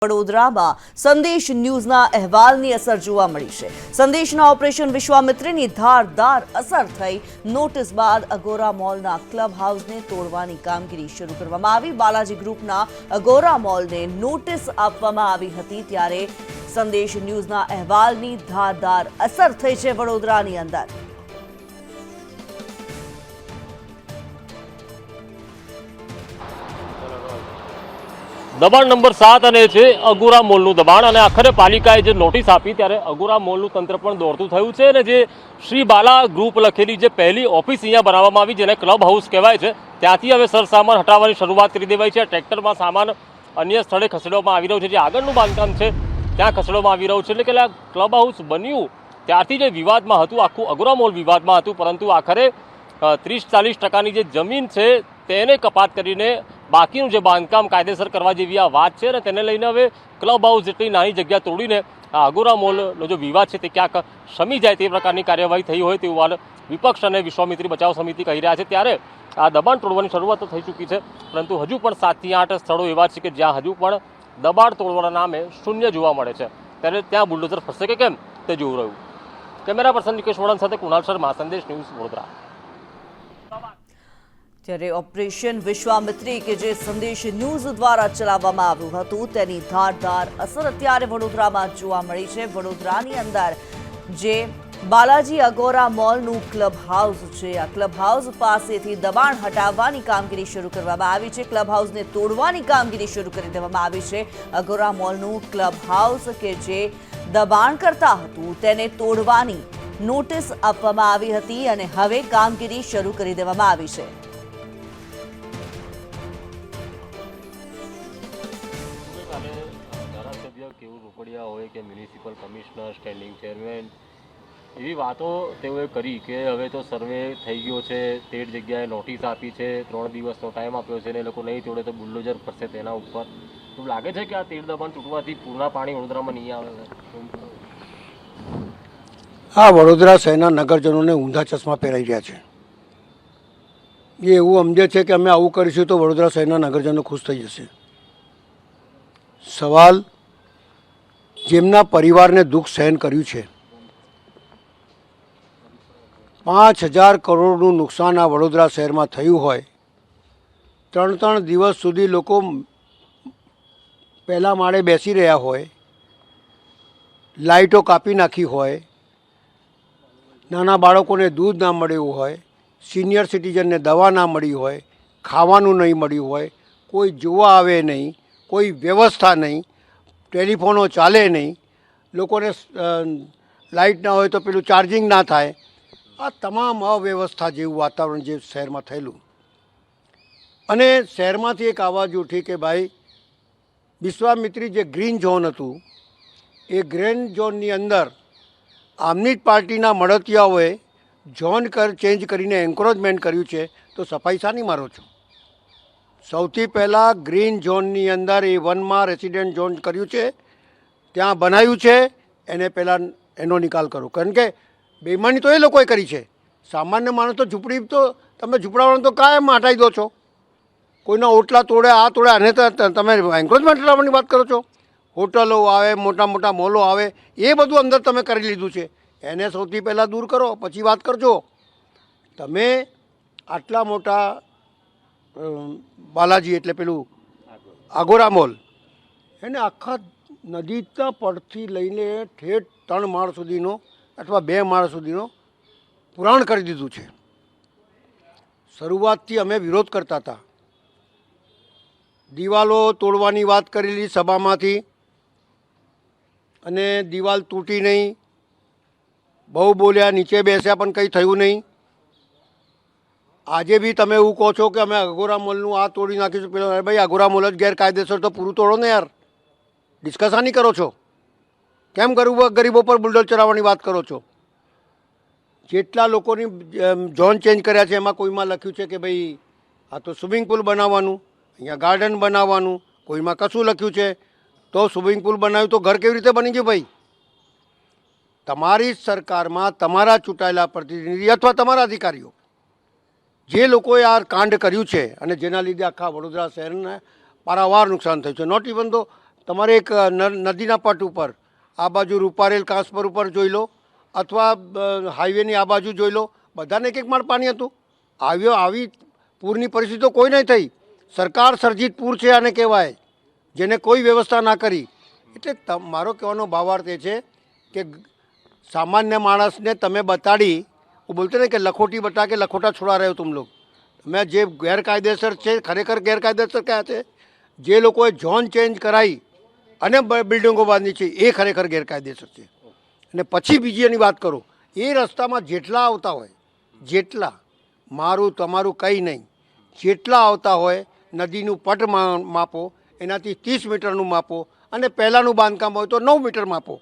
વડોદરામાં સંદેશ ન્યૂઝના અહેવાલની અસર જોવા મળી છે। સંદેશના ઓપરેશન વિશ્વામિત્રીની ધારદાર અસર થઈ। નોટિસ બાદ અગોરા મોલના ક્લબ હાઉસને તોડવાની કામગીરી શરૂ કરવામાં આવી। બાલાજી ગ્રુપના અગોરા મોલને નોટિસ આપવામાં આવી હતી ત્યારે સંદેશ ન્યૂઝના અહેવાલની ધારદાર અસર થઈ છે વડોદરાની અંદર। દબાણ નંબર 7 અને છે અગોરા મોલનું દબાણ અને આખરે પાલિકાએ જે નોટિસ આપી ત્યારે અગોરા મોલનું તંત્ર પણ દોડતું થયું છે અને જે શ્રી બાલા ગ્રુપ લખેલી જે પહેલી ઓફિસ અહીંયા બનાવવામાં આવી જેને ક્લબ હાઉસ કહેવાય છે ત્યાંથી હવે સરસામાન હટાવવાની શરૂઆત કરી દેવાઈ છે। ટ્રેક્ટરમાં સામાન અન્ય સ્થળે ખસેડવામાં આવી રહ્યો છે। જે આગળનું બાંધકામ છે ત્યાં ખસેડવામાં આવી રહ્યું છે। એટલે કે ક્લબ હાઉસ બન્યું ત્યારથી જે વિવાદમાં હતું આખું અગોરા મોલ વિવાદમાં હતું પરંતુ આખરે 30-40% જે જમીન છે તેને કપાત કરીને બાકીનું જે બાંધકામ કાયદેસર કરવા જેવી આ વાત છે અને તેને લઈને હવે ક્લબ હાઉસ જેટલી નાની જગ્યા તોડીને આ અગોરા મોલનો જે વિવાદ છે તે ક્યાંક શમી જાય તે પ્રકારની કાર્યવાહી થઈ હોય તેવું હાલ વિપક્ષ અને વિશ્વામિત્રી બચાવ સમિતિ કહી રહ્યા છે। ત્યારે આ દબાણ તોડવાની શરૂઆત તો થઈ ચૂકી છે પરંતુ હજુ પણ 7 થી 8 સ્થળો એવા છે કે જ્યાં હજુ પણ દબાણ તોડવાના નામે શૂન્ય જોવા મળે છે। ત્યારે ત્યાં બુલડોઝર ફરશે કે કેમ તે જોવું રહ્યું। કેમેરા પર્સન નિકેશ વડન સાથે કુણાલ શર્મા, સંદેશ ન્યૂઝ, વડોદરા। ત્યારે ઓપરેશન વિશ્વામિત્રી કે જે સંદેશ ન્યૂઝ દ્વારા ચલાવવામાં આવ્યું હતું તેની ધારદાર અસર અત્યારે વડોદરામાં જોવા મળી છે। વડોદરાની અંદર જે બાલાજી અગોરા મોલનું ક્લબ હાઉસ છે આ ક્લબ હાઉસ પાસેથી દબાણ હટાવવાની કામગીરી શરૂ કરવામાં આવી છે। ક્લબ હાઉસને તોડવાની કામગીરી શરૂ કરી દેવામાં આવી છે। અગોરા મોલનું ક્લબ હાઉસ કે જે દબાણ કરતા હતું તેને તોડવાની નોટિસ આપવામાં આવી હતી અને હવે કામગીરી શરૂ કરી દેવામાં આવી છે। કેવું રોકડિયા હોય કે મ્યુનિસિપલ કમિશનર, સ્ટેન્ડિંગ ચેરમેન એવી વાતો તેઓએ કરી કે હવે તો સર્વે થઈ ગયો છે, 13 જગ્યાએ નોટિસ આપી છે, 3 દિવસનો ટાઈમ આપ્યો છે ને એ લોકો નહીં તોડે તો બુલડોઝર ફરશે તેના ઉપર। તો લાગે છે કે આ 13 દબાણ તૂટવાથી પૂરના પાણી વડોદરામાં નહીં આવે। આ વડોદરા શહેરના નગરજનોને ઊંધા ચશ્મા પહેરાઈ રહ્યા છે। એ એવું સમજે છે કે અમે આવું કરીશું તો વડોદરા શહેરના નગરજનો ખુશ થઈ જશે। સવાલ જેમના પરિવારને દુઃખ સહન કર્યું છે, 5000 કરોડનું નુકસાન આ વડોદરા શહેરમાં થયું હોય, 3 દિવસ સુધી લોકો પહેલા માળે બેસી રહ્યા હોય, લાઇટો કાપી નાખી હોય, નાના બાળકોને દૂધ ના મળ્યું હોય, સિનિયર સિટીઝનને દવા ના મળી હોય, ખાવાનું નહીં મળ્યું હોય, કોઈ જોવા આવે નહીં, કોઈ વ્યવસ્થા નહીં, ટેલિફોનો ચાલે નહીં, લોકોને લાઇટ ના હોય તો પેલું ચાર્જિંગ ના થાય, આ તમામ અવ્યવસ્થા જેવું વાતાવરણ જે શહેરમાં થયેલું અને શહેરમાંથી એક આવાજ ઉઠી કે ભાઈ વિશ્વામિત્રી જે ગ્રીન ઝોન હતું એ ગ્રીન ઝોનની અંદર આમની જ પાર્ટીના મળતિયાઓએ ઝોન ચેન્જ કરીને એન્ક્રોચમેન્ટ કર્યું છે તો સફાઈ શાની મારો છો? સૌથી પહેલાં ગ્રીન ઝોનની અંદર એ 1માં રેસિડેન્ટ ઝોન કર્યું છે, ત્યાં બનાવ્યું છે, એને પહેલાં એનો નિકાલ કરો। કારણ કે બેમાની તો એ લોકોએ કરી છે। સામાન્ય માણસ તો ઝૂંપડી તો તમે ઝૂંપડાવાળાને તો કાયમ હટાવી દો છો, કોઈના ઓટલા તોડે આ તોડે, આને તો તમે એન્ક્રોચમેન્ટ હટાવવાની વાત કરો છો। હોટલો આવે, મોટા મોટા મોલો આવે, એ બધું અંદર તમે કરી લીધું છે, એને સૌથી પહેલાં દૂર કરો પછી વાત કરજો। તમે આટલા મોટા બાલાજી એટલે પેલું અગોરા મોલ એને આખા નદીના પડથી લઈને ઠેઠ 3 માળ સુધીનો અથવા 2 માળ સુધીનો પુરાણ કરી દીધું છે। શરૂઆતથી અમે વિરોધ કરતા હતા, દિવાલો તોડવાની વાત કરેલી સભામાંથી અને દિવાલ તૂટી નહીં, બહુ બોલ્યા, નીચે બેસ્યા પણ કંઈ થયું નહીં। આજે બી તમે એવું કહો છો કે અમે અગોરા મોલનું આ તોડી નાખીશું, પેલો ભાઈ અગોરા મોલ જ ગેરકાયદેસર તો પૂરું તોડો ને યાર, ડિસ્કસ આની કરો છો? કેમ ગરીબો પર બુલડોઝર ચલાવવાની વાત કરો છો? જેટલા લોકોની ઝોન ચેન્જ કર્યા છે એમાં કોઈમાં લખ્યું છે કે ભાઈ આ તો સ્વિમિંગ પુલ બનાવવાનું, અહીંયા ગાર્ડન બનાવવાનું, કોઈમાં કશું લખ્યું છે તો સ્વિમિંગ પુલ બનાવ્યું તો ઘર કેવી રીતે બની ગયું ભાઈ? તમારી સરકારમાં તમારા ચૂંટાયેલા પ્રતિનિધિ અથવા તમારા અધિકારીઓ જે લોકોએ આ કાંડ કર્યું છે અને જેના લીધે આખા વડોદરા શહેરને પારાવાર નુકસાન થયું છે, નોટ ઇવન તો તમારે એક નદીના પટ ઉપર આ બાજુ રૂપારેલ કાંસપર ઉપર જોઈ લો અથવા હાઈવેની આ બાજુ જોઈ લો, બધાને એક એક માળ પાણી હતું. આવી પૂરની પરિસ્થિતિ તો કોઈ નહીં થઈ. સરકાર સર્જિત પૂર છે આને કહેવાય, જેને કોઈ વ્યવસ્થા ના કરી. એટલે મારો કહેવાનો ભાવાર્થ એ છે કે સામાન્ય માણસને તમે બતાડી, હું બોલતો ને કે લખોટી બતા કે લખોટા છોડા રહ્યો તુમ લોગ. તમે જે ગેરકાયદેસર છે, ખરેખર ગેરકાયદેસર કયા છે, જે લોકોએ ઝોન ચેન્જ કરાવી અને બિલ્ડિંગો બાંધી છે એ ખરેખર ગેરકાયદેસર છે. અને પછી બીજી એની વાત કરું, એ રસ્તામાં જેટલા આવતા હોય, જેટલા, મારું તમારું કંઈ નહીં, જેટલા આવતા હોય નદીનું પટ માપો, એનાથી 30 મીટરનું માપો અને પહેલાંનું બાંધકામ હોય તો 9 મીટર માપો.